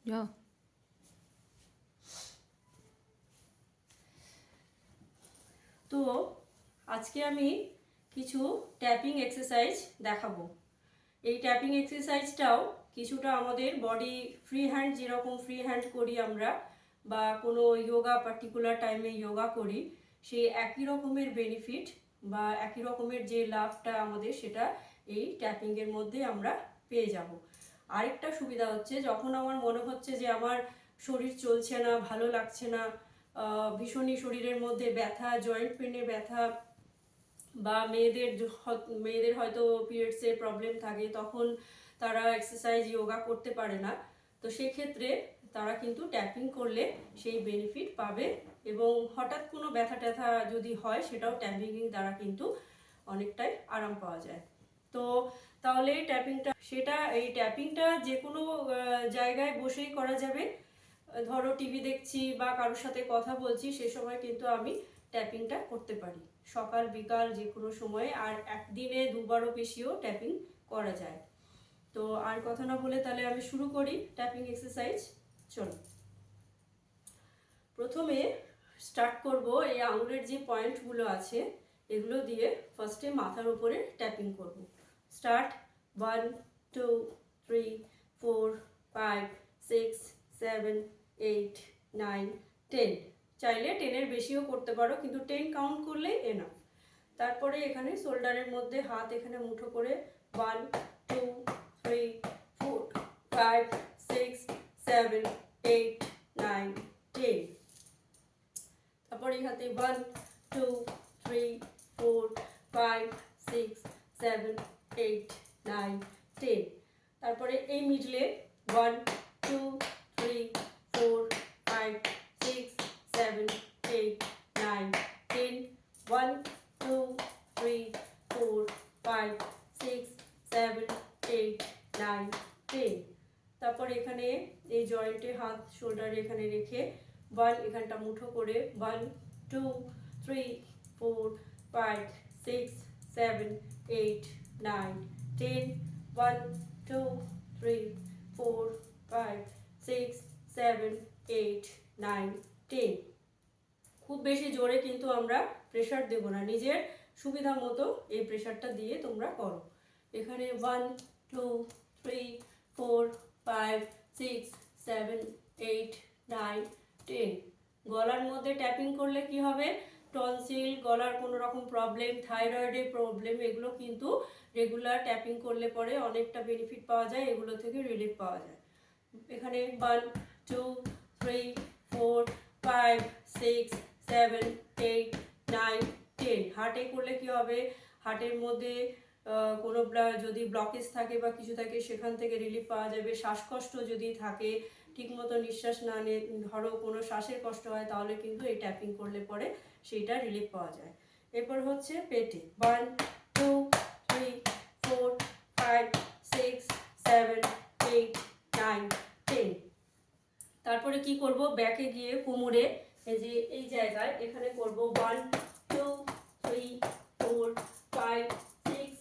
যাও। তো আজকে আমি কিছু ট্যাপিং এক্সারসাইজ দেখাবো। এই ট্যাপিং এক্সারসাইজটাও কিছুটা আমাদের বডি ফ্রি হ্যান্ড, যেরকম ফ্রি হ্যান্ড করি আমরা বা কোনো যোগা পার্টিকুলার টাইমে যোগা করি, সেই একই রকমের বেনিফিট বা একই রকমের যে লাভটা আমাদের, সেটা এই ট্যাপিংয়ের মধ্যে আমরা পেয়ে যাব। আরেকটা সুবিধা হচ্ছে, যখন আমার মনে হচ্ছে যে আমার শরীর চলছে না, ভালো লাগছে না, ভীষণই শরীরের মধ্যে ব্যথা, জয়েন্ট পেনে ব্যথা, বা মেয়েদের হয়তো পিরিয়ডসের প্রবলেম থাকে, তখন তারা এক্সারসাইজ যোগা করতে পারে না, তো সেক্ষেত্রে তারা কিন্তু ট্যাপিং করলে সেই বেনিফিট পাবে। এবং হঠাৎ কোনো ব্যথা ট্যাথা যদি হয়, সেটাও ট্যাপিং দ্বারা কিন্তু অনেকটাই আরাম পাওয়া যায়। তো তাহলে এই ট্যাপিংটা যে কোনো জায়গায় বসেই করা যাবে। ধরো টিভি দেখছি বা কারোর সাথে কথা বলছি, সে সময় কিন্তু আমি ট্যাপিংটা করতে পারি, সকাল বিকাল যে কোনো সময়ে, আর একদিনে দুবারও বেশিও ট্যাপিং করা যায়। তো আর কথা না বলে তাহলে আমি শুরু করি ট্যাপিং এক্সারসাইজ। চলো, প্রথমে স্টার্ট করব এই আঙুলের যে পয়েন্টগুলো আছে এগুলো দিয়ে ফার্স্টে মাথার উপরে ট্যাপিং করব। স্টার্ট। 1 2 3 4 5 6 7 8 9 10। চাইলে 10-এর বেশিও করতে পারো, কিন্তু 10 কাউন্ট করলেই এনাফ। তারপরে এখানে শোল্ডারের মধ্যে হাত এখানে মুঠো করে 1 2 3 4 5 6 7 8 9 10। তারপর এই হাতে 1 2 3 4 5 6 7 8 9 10। তারপরে এই মিডলে 1 2 3 4 5 6 7 8 9 10। 1 2 3 4 5 6 7 8 9 10। তারপর এখানে এই জয়েন্টে হাত শোল্ডারে এখানে রেখে 1 এখানটা মুঠো করে 1 2 3 4 5 6 7 8 9 10। 1 2 3 4 5 6 7 8 9 10। খুব বেশি জোরে কিন্তু আমরা প্রেশার দেব না, নিজের সুবিধা মতো এই প্রেশারটা দিয়ে তোমরা করো। এখানে 1 2 3 4 5 6 7 8 9 10। গলার মধ্যে ট্যাপিং করলে কি হবে, টনসিল, গলার কোনো রকম প্রবলেম, থাইরয়েডের প্রবলেম, এগুলো কিন্তু রেগুলার ট্যাপিং করলে পরে অনেকটা বেনিফিট পাওয়া যায়, এগুলো থেকে রিলিফ পাওয়া যায়। এখানে 1 2 3 4 5 6 7 8 9 10। হার্টে করলে কি হবে, হার্টের মধ্যে কোনো যদি ব্লকেজ থাকে বা কিছু থাকে, সেখান থেকে রিলিফ পাওয়া যাবে। শ্বাসকষ্ট যদি থাকে, ঠিকমতো নিঃশ্বাস না নিয়ে ধরো কোনো শ্বাসের কষ্ট হয়, তাহলে কিন্তু এই ট্যাপিং করলে পরে সেইটা রিলিফ পাওয়া যায়। এরপর হচ্ছে পেটে 1 2 3 4 5 6 7 8 9 10। তারপরে কি করব, ব্যাকে গিয়ে কোমরে এই জায়গায় এখানে করব 1 2 3 4 5 6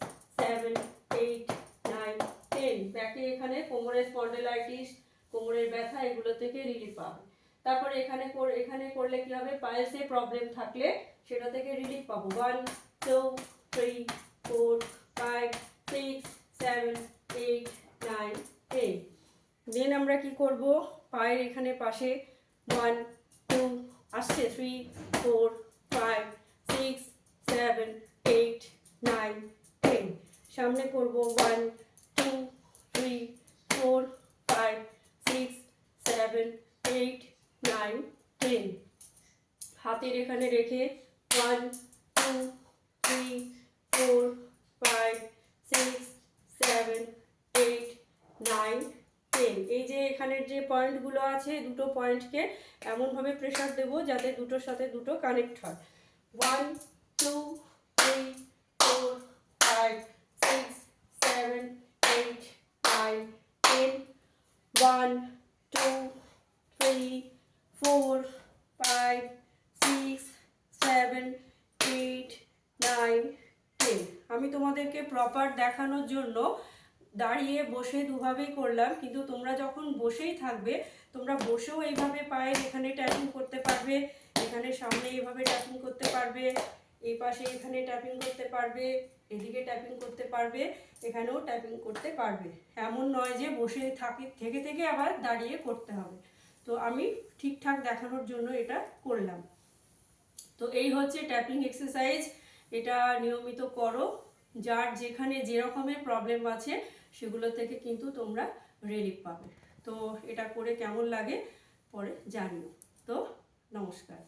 7 8 9 10। ব্যাকে এখানে কোমরের স্পন্ডিলাইটিস, কোমরের ব্যথা, এগুলো থেকে রিলিফ পাবে। তারপরে এখানে করলে কি হবে, পাইলসে প্রবলেম থাকলে সেটা থেকে রিলিফ পাবো। 1 2 3 4 5 6 7 8 9 10। দেন আমরা কি করব, পায়ের এখানে পাশে 1 2 আসছে 3 4 5 6 7 8 9 10। সামনে করব 1 2 3 4 5 6 7 8 9 10। হাতের এখানে রেখে 1 2 3 4 5 6 7 8 9 10। এই যে এখানের যে পয়েন্টগুলো আছে, দুটো পয়েন্টকে এমনভাবে প্রেশার দেবো যাতে দুটোর সাথে দুটো কানেক্ট হয়। 1 2 3 4 5 6 7 8 9 10। 1 2 3 4 5 6 7 8 9 10। আমি তোমাদেরকে প্রপার দেখানোর জন্য দাঁড়িয়ে বসে দুভাবেই করলাম, কিন্তু তোমরা যখন বসেই থাকবে তোমরা বসেও এইভাবে পায়ের এখানে ট্যাপিং করতে পারবে, এখানে সামনে এইভাবে ট্যাপিং করতে পারবে, এই পাশে এখানে ট্যাপিং করতে পারবে, এদিকে ট্যাপিং করতে পারবে, এখানেও ট্যাপিং করতে পারবে। এমন নয় যে বসে থেকে থেকে আবার দাঁড়িয়ে করতে হবে। তো আমি ঠিকঠাক দেখানোর জন্য এটা করলাম। তো এই হচ্ছে ট্যাপিং এক্সারসাইজ, এটা নিয়মিত করো। যার যেখানে যে রকমের প্রবলেম আছে সেগুলো থেকে কিন্তু তোমরা রিলিফ পাবে। তো এটা করে কেমন লাগে পরে জানিও। তো নমস্কার।